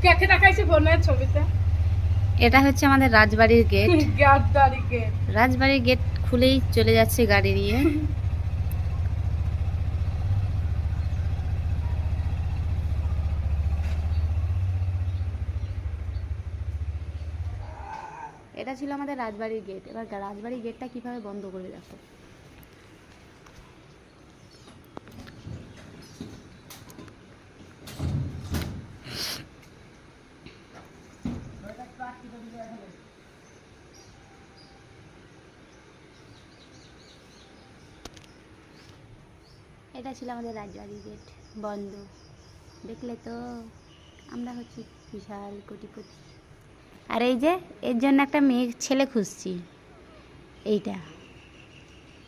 কাকে দেখাইছি ফোনের ছবিতে? এটা হচ্ছে আমাদের রাজবাড়ির গেট। গেট। রাজবাড়ির গেট খুলেই চলে যাচ্ছে গাড়ি নিয়ে। এটা ছিল আমাদের রাজবাড়ির গেট। এবার রাজবাড়ির গেটটা কিভাবে বন্ধ করবে দেখো। এটা ছিল আমাদের রাজবাড়ির গেট, বন্ধ। দেখলে তো, আমরা হচ্ছি বিশাল কোটিপতি। আর এই যে এর জন্য একটা মেয়ে ছেলে খুঁজছি, এইটা